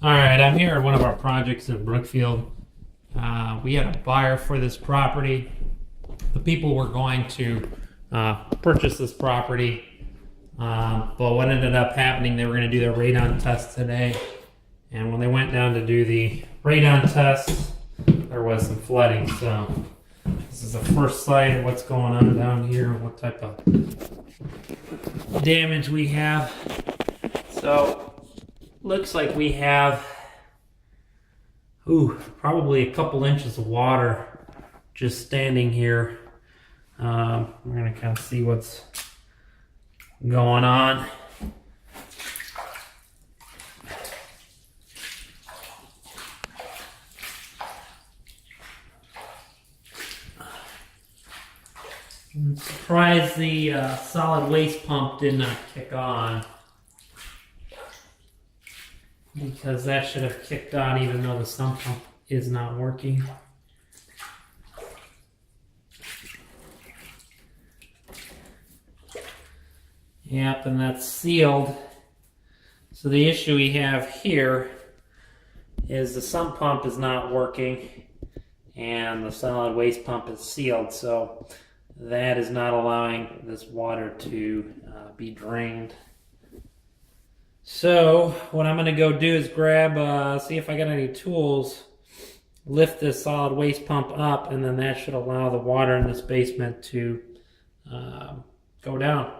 All right, I'm here at one of our projects in Brookfield. We had a buyer for this property. The people were going to purchase this property, but what ended up happening, they were going to do their radon test today. And when they went down to do the radon test, there was some flooding. So this is the first sight of what's going on down here, what type of damage we have. So looks like we have probably a couple inches of water just standing here. We're gonna kind of see what's going on. I'm surprised the solid waste pump did not kick on, because that should have kicked on even though the sump pump is not working. Yep, and that's sealed. So the issue we have here is the sump pump is not working and the solid waste pump is sealed, so that is not allowing this water to be drained. So what I'm going to go do is grab, see if I got any tools, lift this solid waste pump up, and then that should allow the water in this basement to go down.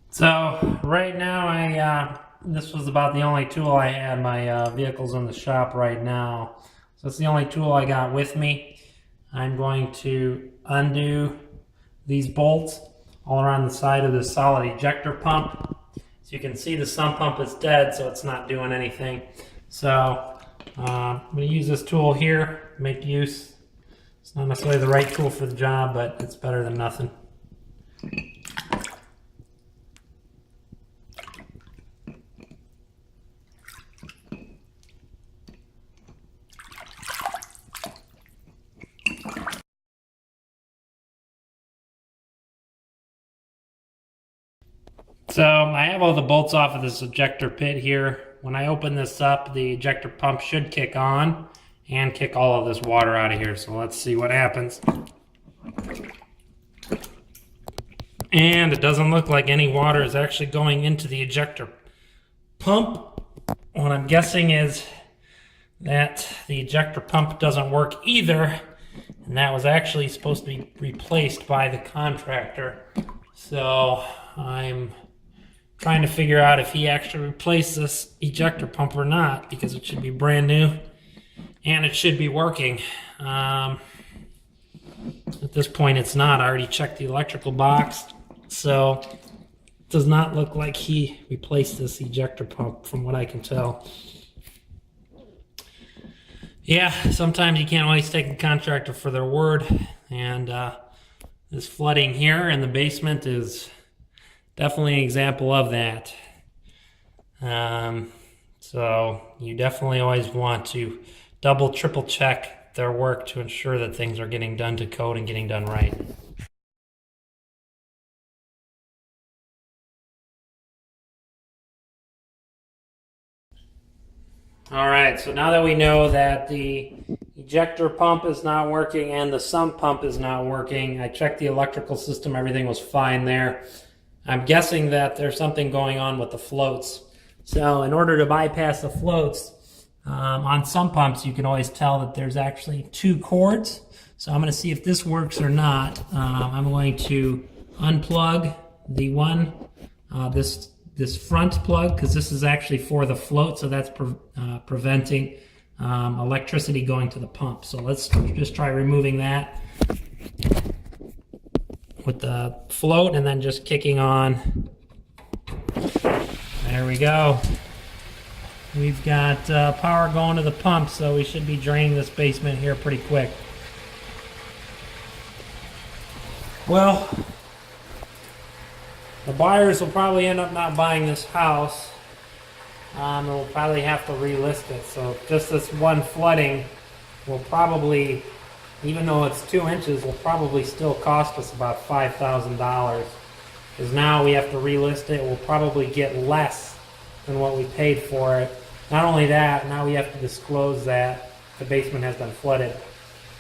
So right now this was about the only tool I had. My vehicle's in the shop right now. So it's the only tool I got with me. I'm going to undo these bolts all around the side of the solid ejector pump. So you can see the sump pump is dead, so it's not doing anything. So I'm going to use this tool here, make use. It's not necessarily the right tool for the job, but it's better than nothing. So I have all the bolts off of this ejector pit here. When I open this up, the ejector pump should kick on and kick all of this water out of here. So let's see what happens. And it doesn't look like any water is actually going into the ejector pump. What I'm guessing is that the ejector pump doesn't work either, and that was actually supposed to be replaced by the contractor. So I'm trying to figure out if he actually replaced this ejector pump or not, because it should be brand new and it should be working. At this point it's not. I already checked the electrical box, so it does not look like he replaced this ejector pump from what I can tell. Yeah, sometimes you can't always take the contractor for their word, and this flooding here in the basement is definitely an example of that. So you definitely always want to double, triple check their work to ensure that things are getting done to code and getting done right. All right, so now that we know that the ejector pump is not working and the sump pump is not working, I checked the electrical system, everything was fine there. I'm guessing that there's something going on with the floats. So in order to bypass the floats, on some pumps you can always tell that there's actually two cords. So I'm going to see if this works or not. I'm going to unplug the one, this front plug, because this is actually for the float, so that's preventing electricity going to the pump. So let's just try removing that with the float and then just kicking on. There we go. We've got power going to the pump, so we should be draining this basement here pretty quick. Well, the buyers will probably end up not buying this house. We'll probably have to relist it. So just this one flooding will probably, even though it's 2 inches, will probably still cost us about $5,000. because now we have to relist it. We'll probably get less than what we paid for it. Not only that, now we have to disclose that the basement has been flooded.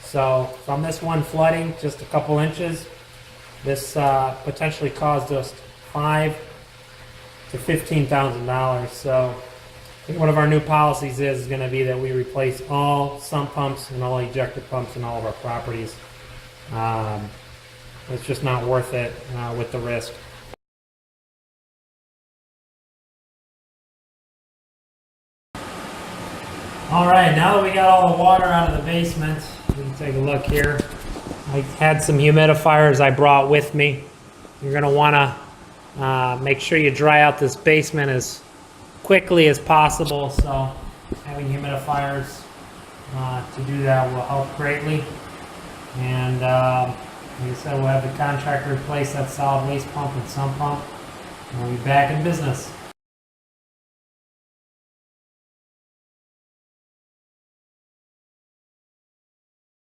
So from this one flooding, just a couple inches, this potentially caused us $5,000 to $15,000. So I think one of our new policies is going to be that we replace all sump pumps and all ejector pumps in all of our properties. It's just not worth it with the risk. All right, now that we got all the water out of the basement, we can take a look here. I had some humidifiers I brought with me. You're going to want to make sure you dry out this basement as quickly as possible. So having humidifiers to do that will help greatly. And like I said, we'll have the contractor replace that solid waste pump and sump pump, and we'll be back in business.